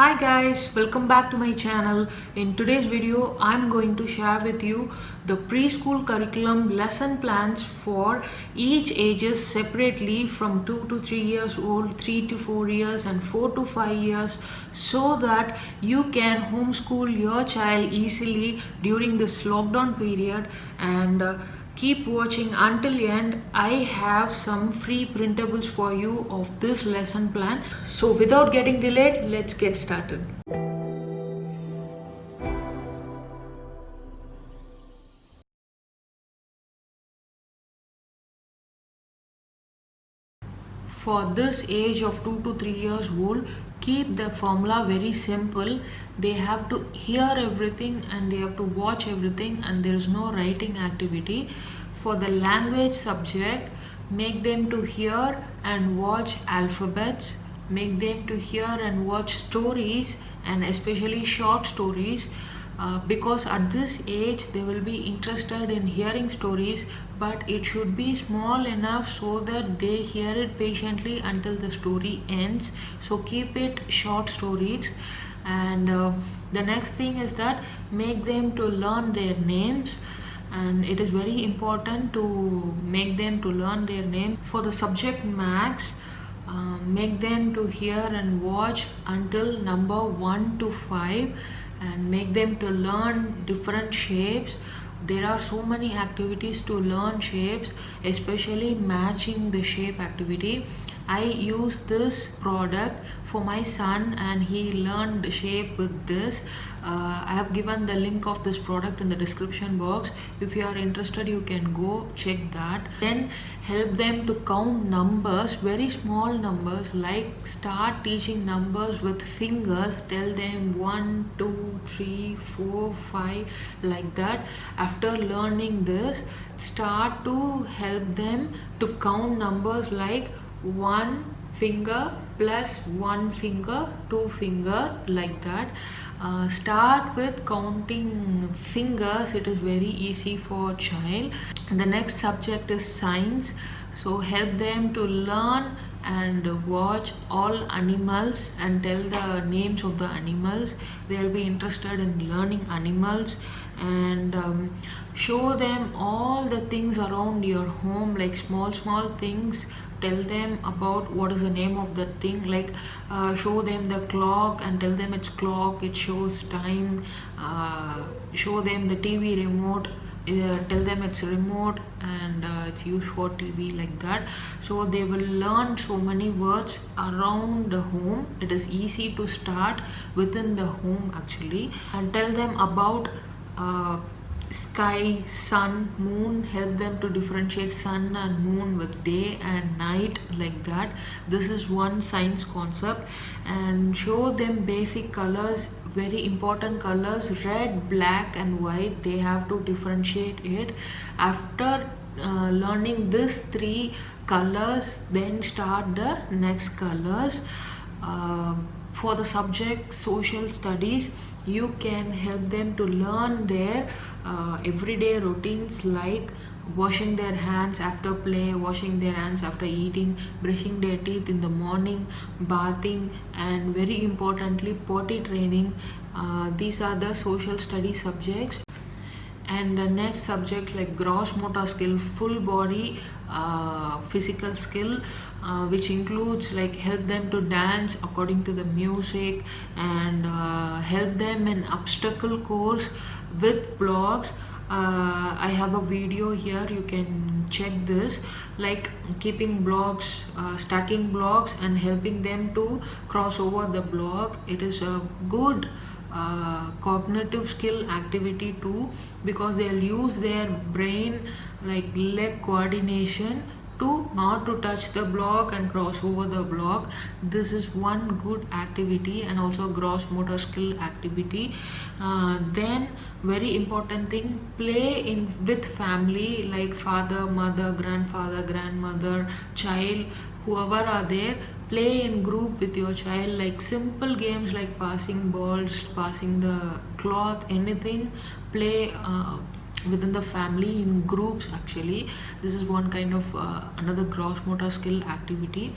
Hi guys, welcome back to my channel. In today's video, I'm going to share with you the preschool curriculum lesson plans for each ages separately from 2 to 3 years old, 3 to 4 years and 4 to 5 years so that you can homeschool your child easily during this lockdown period and keep watching until the end. I have some free printables for you of this lesson plan. So without getting delayed, let's get started. For this age of 2 to 3 years old, keep the formula very simple. They have to hear everything and they have to watch everything, and there is no writing activity. For the language subject, make them to hear and watch alphabets, make them to hear and watch stories, and especially short stories. Because at this age they will be interested in hearing stories, but it should be small enough so that they hear it patiently until the story ends. So keep it short stories. And the next thing is that make them to learn their names, and it is very important to make them to learn their name. For the subject max, make them to hear and watch until number 1 to 5 and make them to learn different shapes. There are so many activities to learn shapes, especially matching the shape activity. I use this product for my son and he learned shape with this. I have given the link of this product in the description box. If you are interested, you can go check that. Then help them to count numbers, very small numbers, like start teaching numbers with fingers. Tell them 1, 2, 3, 4, 5, like that. After learning this, start to help them to count numbers like 1 finger plus 1 finger, 2 finger, like that. Start with counting fingers. It is very easy for child. The next subject is science, so help them to learn and watch all animals and tell the names of the animals. They'll be interested in learning animals. And show them all the things around your home, like small things. Tell them about what is the name of the thing, like show them the clock and tell them it's clock, it shows time. Show them the TV remote, tell them it's remote and it's used for TV, like that. So they will learn so many words around the home. It is easy to start within the home actually. And tell them about sky, sun, moon. Help them to differentiate sun and moon with day and night, like that. This is one science concept. And show them basic colors, very important colors, red, black and white. They have to differentiate it. After learning these 3 colors, then start the next colors. For the subject social studies, you can help them to learn their everyday routines, like washing their hands after play, washing their hands after eating, brushing their teeth in the morning, bathing, and very importantly potty training. These are the social study subjects. And the next subject, like gross motor skill, full body physical skill, which includes like help them to dance according to the music, and help them in obstacle course with blocks. I have a video here, you can check this, like keeping blocks, stacking blocks and helping them to cross over the block. It is a good cognitive skill activity too, because they'll use their brain, like leg coordination, to not to touch the block and cross over the block. This is one good activity and also gross motor skill activity. Then very important thing, play in with family, like father, mother, grandfather, grandmother, child, whoever are there. Play in group with your child, like simple games like passing balls, passing the cloth, anything. Play within the family in groups actually. This is one kind of another gross motor skill activity.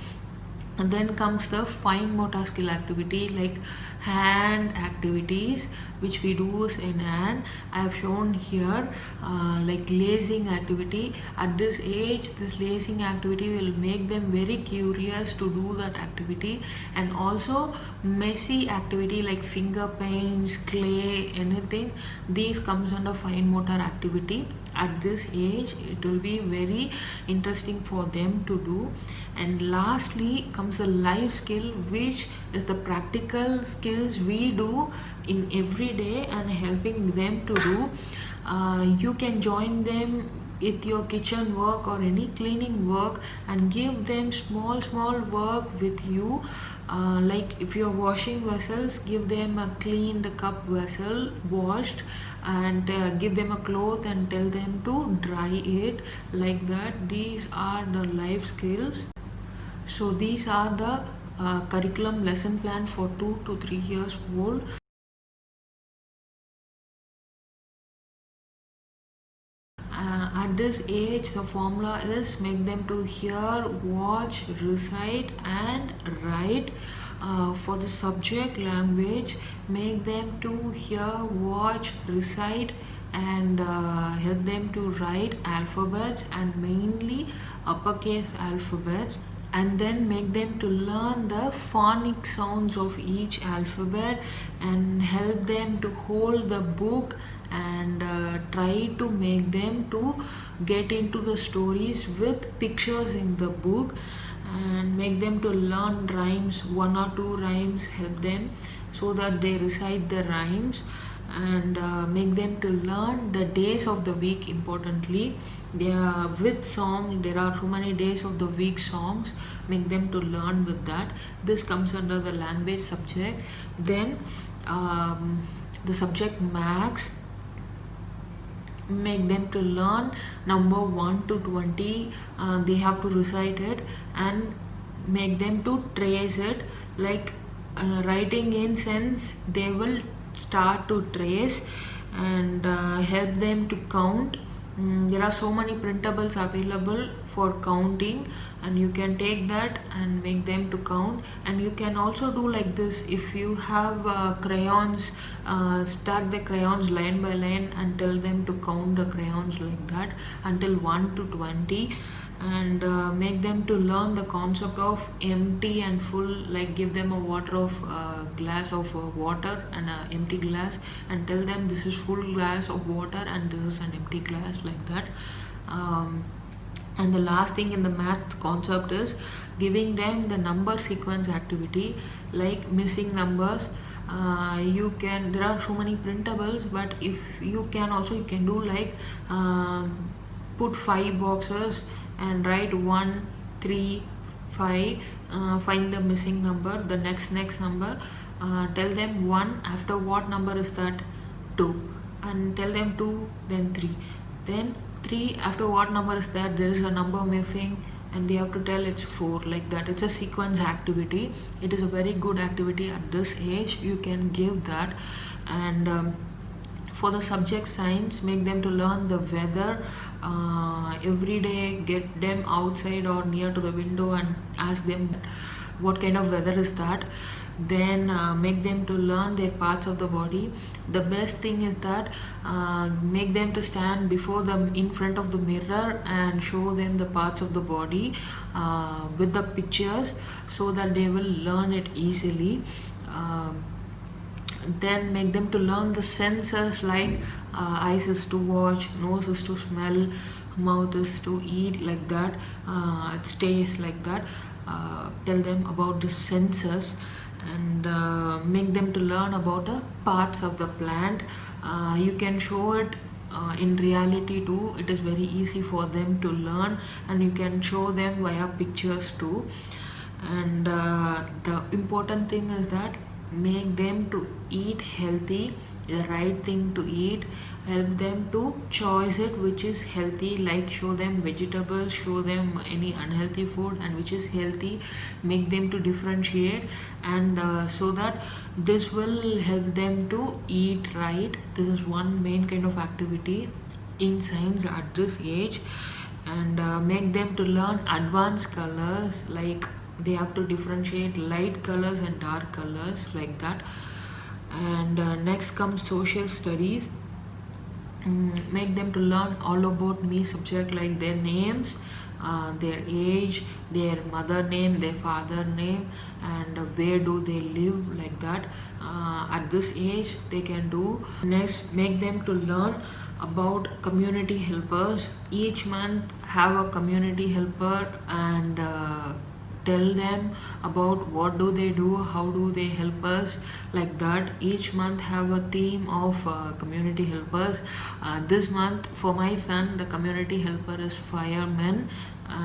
And then comes the fine motor skill activity, like hand activities which we do in hand. I have shown here like lacing activity. At this age, this lacing activity will make them very curious to do that activity. And also messy activity like finger paints, clay, anything, these comes under fine motor activity. At this age, it will be very interesting for them to do. And lastly comes the life skill, which is the practical skills we do in every day and helping them to do. You can join them with your kitchen work or any cleaning work and give them small work with you. Like if you're washing vessels, give them a cleaned cup vessel washed, and give them a cloth and tell them to dry it, like that. These are the life skills. So these are the curriculum lesson plan for 2 to 3 years old. At this age, the formula is make them to hear, watch, recite and write. For the subject language, make them to hear, watch, recite and help them to write alphabets, and mainly uppercase alphabets, and then make them to learn the phonic sounds of each alphabet and help them to hold the book and try to make them to get into the stories with pictures in the book, and make them to learn rhymes, 1 or 2 rhymes, help them so that they recite the rhymes, and make them to learn the days of the week. Importantly, they are with song, there are so many days of the week songs, make them to learn with that. This comes under the language subject. Then the subject maths, make them to learn number 1 to 20. They have to recite it and make them to trace it, like writing in sense they will start to trace, and help them to count. There are so many printables available for counting, and you can take that and make them to count. And you can also do like this: if you have crayons, stack the crayons line by line and tell them to count the crayons like that until 1 to 20, and make them to learn the concept of empty and full, like give them a glass of water and an empty glass and tell them this is full glass of water and this is an empty glass, like that. And the last thing in the math concept is giving them the number sequence activity, like missing numbers. There are so many printables, but if you can also, you can do like put 5 boxes and write 1, 3, 5, find the missing number, the next number, tell them 1, after what number is that? 2, and tell them 2, then 3, then 3, after what number is that? There is a number missing, and they have to tell it's 4, like that. It's a sequence activity. It is a very good activity at this age, you can give that. And for the subject science, make them to learn the weather. Every day get them outside or near to the window and ask them what kind of weather is that. Then make them to learn their parts of the body. The best thing is that make them to stand before them in front of the mirror and show them the parts of the body with the pictures, so that they will learn it easily. Then make them to learn the senses, like eyes is to watch, nose is to smell, mouth is to eat, like that. It stays like that. Tell them about the senses, and make them to learn about the parts of the plant. You can show it in reality too. It is very easy for them to learn, and you can show them via pictures too. And the important thing is that make them to eat healthy, the right thing to eat. Help them to choose it which is healthy, like show them vegetables, show them any unhealthy food and which is healthy. Make them to differentiate, and so that this will help them to eat right. This is one main kind of activity in science at this age. And make them to learn advanced colors, like they have to differentiate light colors and dark colors, like that. And next comes social studies. Make them to learn all about me subject, like their names, their age, their mother name, their father name, and where do they live, like that. At this age they can do. Next, make them to learn about community helpers. Each month have a community helper, and tell them about what do they do, how do they help us, like that. Each month have a theme of community helpers. This month for my son, the community helper is firemen.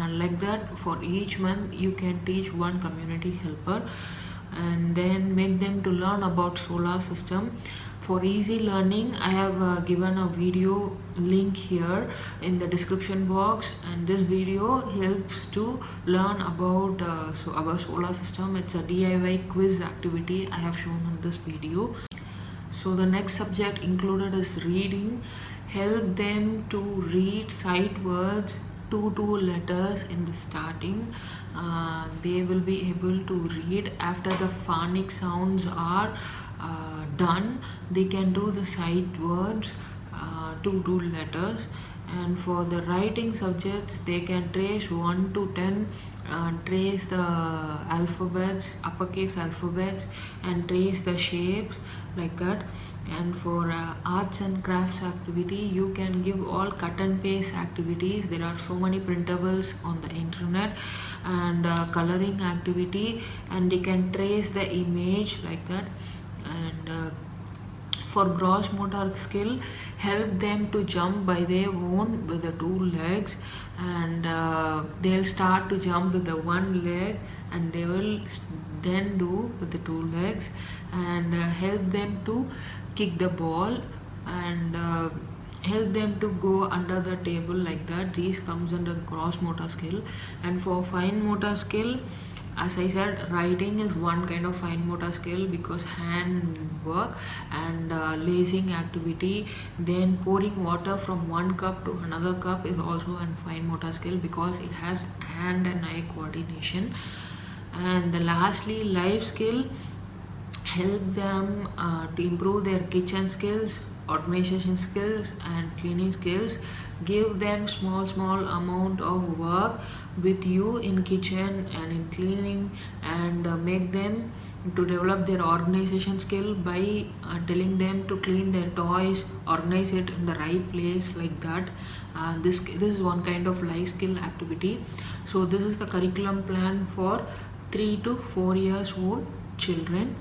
Like that, for each month you can teach one community helper. And then make them to learn about solar system. For easy learning, I have given a video link here in the description box, and this video helps to learn about our solar system. It's a DIY quiz activity I have shown in this video. So the next subject included is reading. Help them to read sight words, two letters in the starting. They will be able to read. After the phonic sounds are done, they can do the sight words, two letters. And for the writing subjects, they can trace 1 to 10, trace the alphabets, uppercase alphabets, and trace the shapes, like that. And for arts and crafts activity, you can give all cut and paste activities. There are so many printables on the internet. And coloring activity, and they can trace the image, like that. And for gross motor skill, help them to jump by their own with the 2 legs. And they'll start to jump with the 1 leg, and they will then do with the 2 legs. And help them to kick the ball, and help them to go under the table, like that. These comes under gross motor skill. And for fine motor skill, as I said, writing is one kind of fine motor skill because hand work. And lacing activity, then pouring water from one cup to another cup is also a fine motor skill because it has hand and eye coordination. And lastly, life skill, help them to improve their kitchen skills, organization skills, and cleaning skills. Give them small amount of work with you in kitchen and in cleaning, and make them to develop their organization skill by telling them to clean their toys, organize it in the right place, like that. This is one kind of life skill activity. So this is the curriculum plan for 3 to 4 years old children.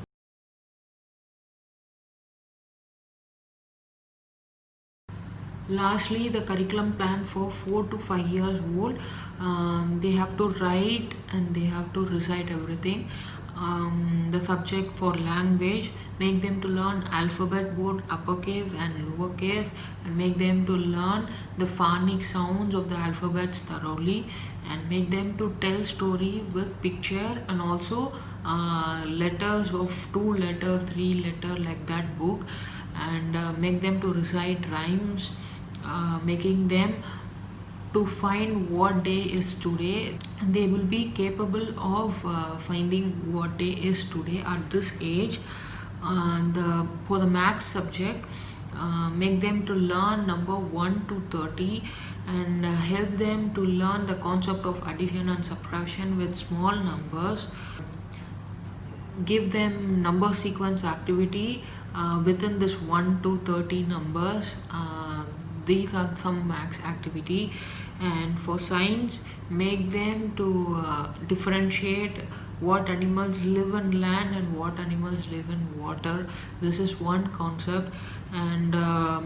Lastly, the curriculum plan for 4 to 5 years old. They have to write and they have to recite everything. The subject for language, make them to learn alphabet, both uppercase and lowercase, and make them to learn the phonic sounds of the alphabets thoroughly, and make them to tell story with picture, and also letters of 2 letter, 3 letter, like that book. And make them to recite rhymes, making them to find what day is today. They will be capable of finding what day is today at this age. And for the maths subject, make them to learn number 1 to 30, and help them to learn the concept of addition and subtraction with small numbers. Give them number sequence activity within this 1 to 30 numbers. These are some max activity. And for science, make them to differentiate what animals live in land and what animals live in water. This is one concept. And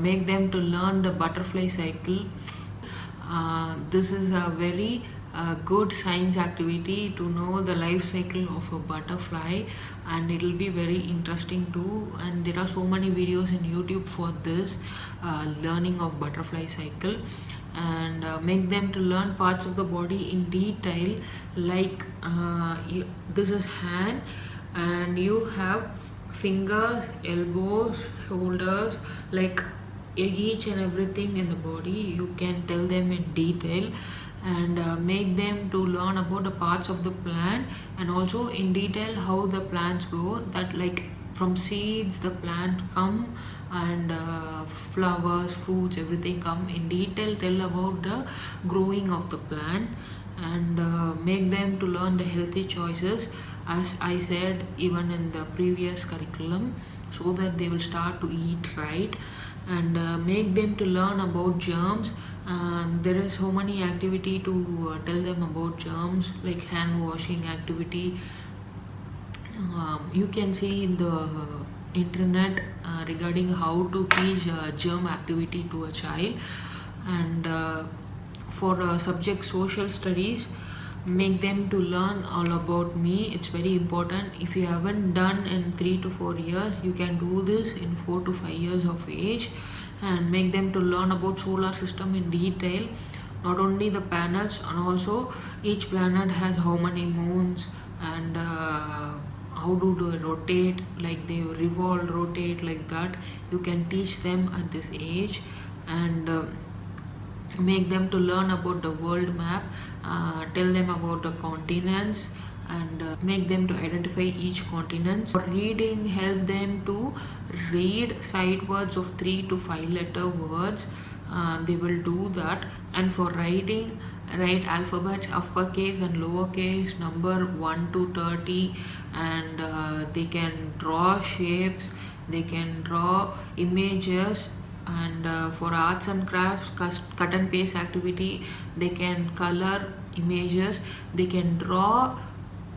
make them to learn the butterfly cycle. This is a very good science activity to know the life cycle of a butterfly, and it will be very interesting too. And there are so many videos in YouTube for this learning of butterfly cycle. And make them to learn parts of the body in detail, like this is hand, and you have fingers, elbows, shoulders, like each and everything in the body you can tell them in detail. And make them to learn about the parts of the plant, and also in detail how the plants grow, that like from seeds the plant come, and flowers, fruits, everything come in detail, tell about the growing of the plant, and make them to learn the healthy choices, as I said even in the previous curriculum, so that they will start to eat right, and make them to learn about germs. There is so many activity to tell them about germs, like hand washing activity. You can see in the internet regarding how to teach germ activity to a child. And for subject social studies, make them to learn all about me. It's very important. If you haven't done in 3 to 4 years, you can do this in 4 to 5 years of age, and make them to learn about solar system in detail, not only the planets, and also each planet has how many moons, and how do they rotate, like they revolve, rotate, like that. You can teach them at this age, and make them to learn about the world map, tell them about the continents, and make them to identify each continent. For reading, help them to read sight words of 3 to 5 letter words. They will do that. And for writing, write alphabets, uppercase and lowercase, number 1 to 30, and they can draw shapes, they can draw images. And for arts and crafts, cut and paste activity, they can color images, they can draw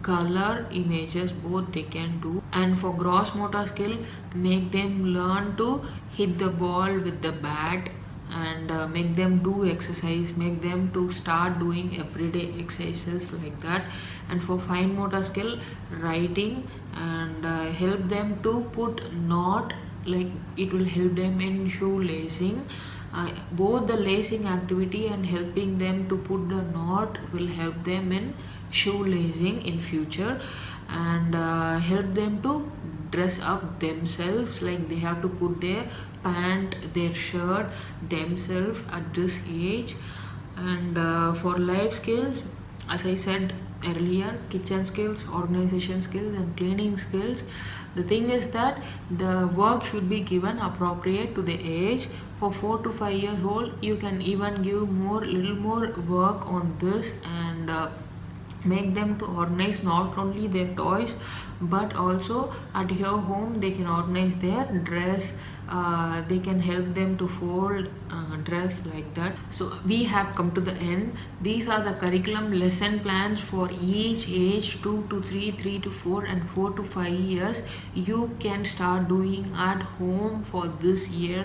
color images, both they can do. And for gross motor skill, make them learn to hit the ball with the bat, and make them do exercise, make them to start doing everyday exercises, like that. And for fine motor skill, writing, and help them to put knot, like it will help them in shoelacing. Both the lacing activity and helping them to put the knot will help them in shoelacing in future, and help them to dress up themselves, like they have to put their pant, their shirt themselves at this age. And for life skills, as I said earlier, kitchen skills, organization skills, and cleaning skills. The thing is that the work should be given appropriate to the age. For 4 to 5 years old, you can even give little more work on this, and make them to organize not only their toys, but also at your home they can organize their dress. They can help them to fold dress, like that. So we have come to the end. These are the curriculum lesson plans for each age: 2 to 3, 3 to 4, and 4 to 5 years. You can start doing at home for this year,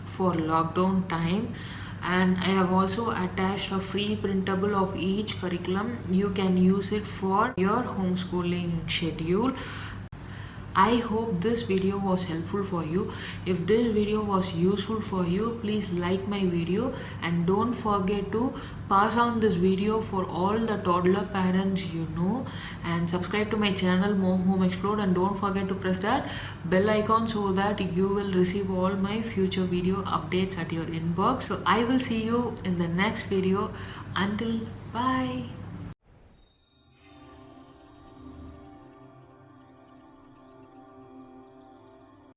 for lockdown time. And I have also attached a free printable of each curriculum. You can use it for your homeschooling schedule. I hope this video was helpful for you. If this video was useful for you, please like my video, and don't forget to pass on this video for all the toddler parents you know, and subscribe to my channel Homexplod, and don't forget to press that bell icon so that you will receive all my future video updates at your inbox. So I will see you in the next video. Until bye.